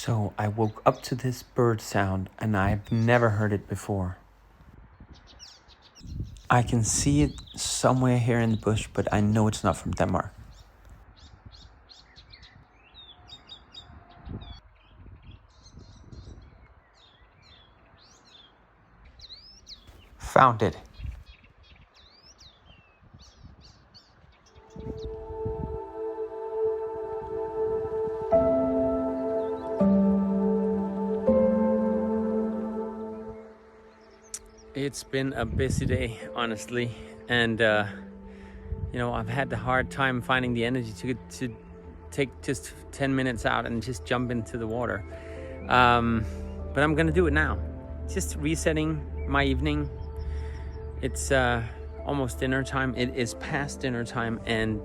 So I woke up to this bird sound and I've never heard it before. I can see it somewhere here in the bush, but I know it's not from Denmark. Found it. It's been a busy day, honestly, and I've had the hard time finding the energy to take just 10 minutes out and just jump into the water. But I'm gonna do it now. Just resetting my evening. It's almost dinner time. It is past dinner time, and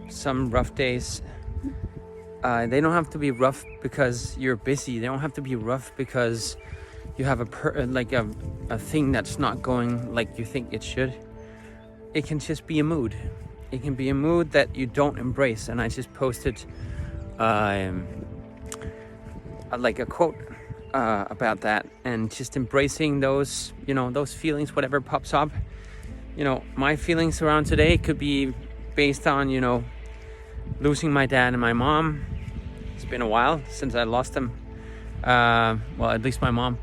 some rough days. They don't have to be rough because you're busy. They don't have to be rough because you have a thing that's not going like you think it should. It can just be a mood. It can be a mood that you don't embrace. And I just posted a quote about that, and just embracing those feelings, whatever pops up. My feelings around today could be based on losing my dad and my mom. It's been a while since I lost them. Well, at least my mom.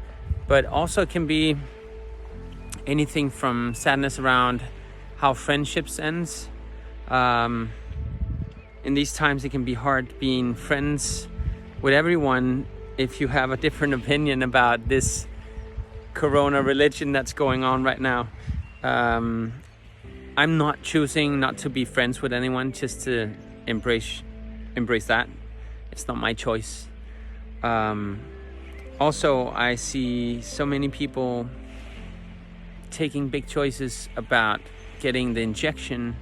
But also it can be anything from sadness around how friendships ends. In these times, it can be hard being friends with everyone if you have a different opinion about this corona religion that's going on right now. I'm not choosing not to be friends with anyone, just to embrace that. It's not my choice. Also, I see so many people taking big choices about getting the injection,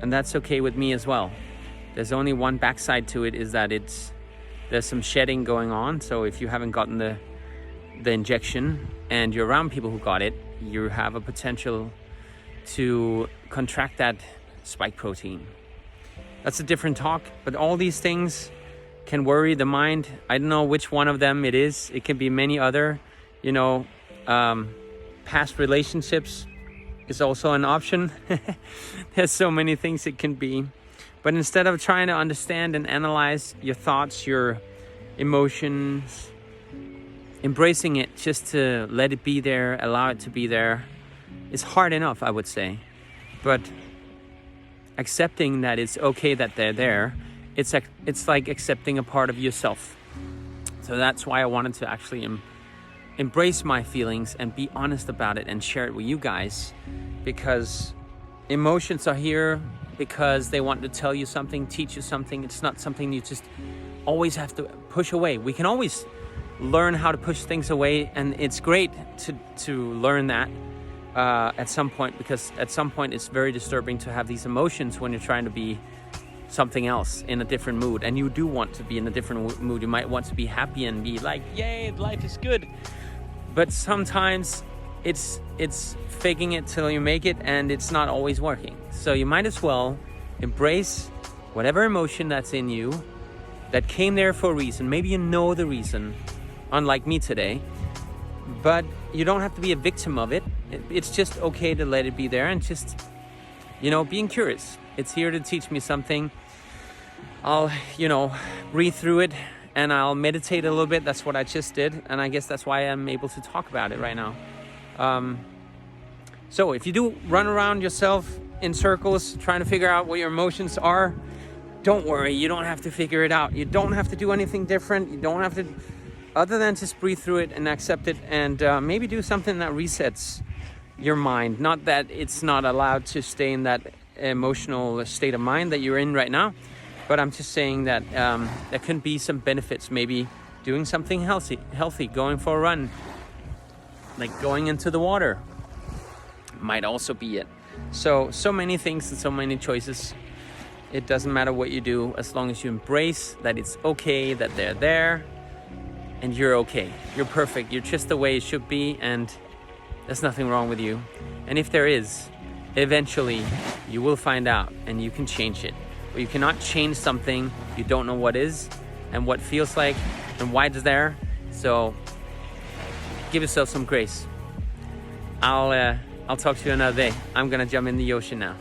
and that's okay with me as well. There's only one backside to it, is that there's some shedding going on. So if you haven't gotten the injection and you're around people who got it, you have a potential to contract that spike protein. That's a different talk, but all these things can worry the mind. I don't know which one of them it is. It can be many other, past relationships is also an option. There's so many things it can be. But instead of trying to understand and analyze your thoughts, your emotions, embracing it, just to let it be there, allow it to be there, is hard enough, I would say. But accepting that it's okay that they're there, it's like accepting a part of yourself. So that's why I wanted to actually embrace my feelings and be honest about it and share it with you guys, because emotions are here because they want to tell you something, teach you something. It's not something you just always have to push away. We can always learn how to push things away, and it's great to learn that at some point, because at some point it's very disturbing to have these emotions when you're trying to be something else in a different mood, and you do want to be in a different mood. You might want to be happy and be like, yay, life is good. But sometimes it's faking it till you make it, and it's not always working. So you might as well embrace whatever emotion that's in you that came there for a reason. Maybe you know the reason, unlike me today, but you don't have to be a victim of it. It's just okay to let it be there and just being curious. It's here to teach me something. I'll breathe through it, and I'll meditate a little bit. That's what I just did, and I guess that's why I'm able to talk about it right now. So if you do run around yourself in circles trying to figure out what your emotions are, don't worry. You don't have to figure it out. You don't have to do anything different. You don't have to, other than just breathe through it and accept it, and maybe do something that resets your mind. Not that it's not allowed to stay in that emotional state of mind that you're in right now, but I'm just saying that there can be some benefits. Maybe doing something healthy, going for a run, like going into the water might also be it. So many things and so many choices. It doesn't matter what you do, as long as you embrace that it's okay that they're there, and you're okay. You're perfect. You're just the way it should be, and there's nothing wrong with you. And if there is, eventually you will find out, and you can change it. But you cannot change something you don't know what is, and what feels like and why it's there. So give yourself some grace. I'll talk to you another day. I'm gonna jump in the ocean now.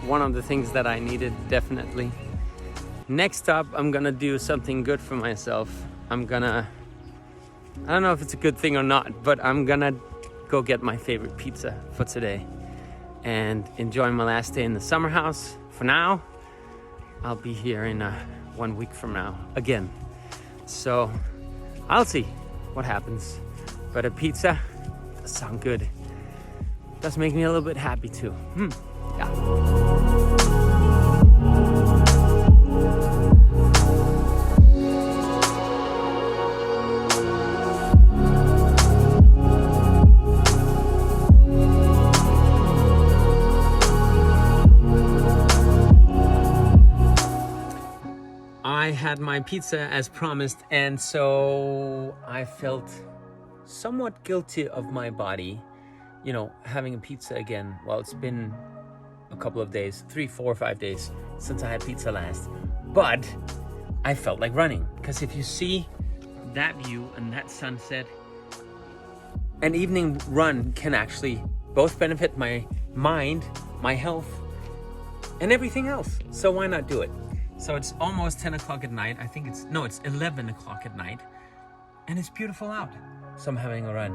One of the things that I needed, definitely. Next up, I'm gonna do something good for myself. I don't know if it's a good thing or not, but I'm gonna go get my favorite pizza for today and enjoy my last day in the summer house. For now, I'll be here in 1 week from now again. So I'll see what happens. But a pizza does sound good. Does make me a little bit happy too. Yeah. I had my pizza as promised, and so I felt somewhat guilty of my body, having a pizza again. Well, it's been a couple of days, 3, 4, 5 days since I had pizza last, but I felt like running, because if you see that view and that sunset, an evening run can actually both benefit my mind, my health, and everything else. So why not do it? So it's almost 10 o'clock at night. I think it's 11 o'clock at night, and it's beautiful out. So I'm having a run.